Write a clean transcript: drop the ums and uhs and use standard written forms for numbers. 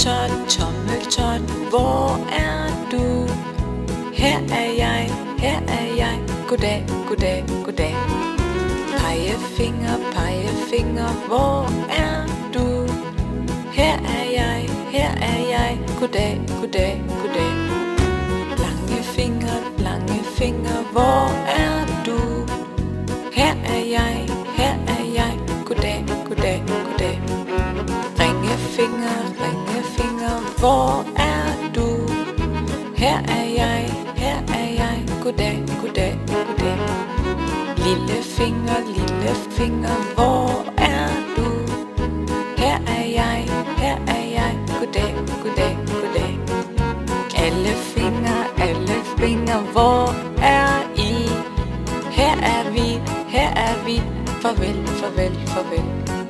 tommeltot, hvor er du? Her er jeg, goddag, goddag, goddag. Pegefinger, hvor er du? Her er jeg, goddag, goddag, goddag. Lange fingre, hvor er du? Her er jeg, goddag, goddag, goddag. Ringefinger, hvor er du? Her er jeg, goddag, goddag, goddag. Lille finger, hvor er du? Her er jeg, goddag, goddag, goddag. Alle fingre, hvor er I? Her er vi, farvel, farvel, farvel.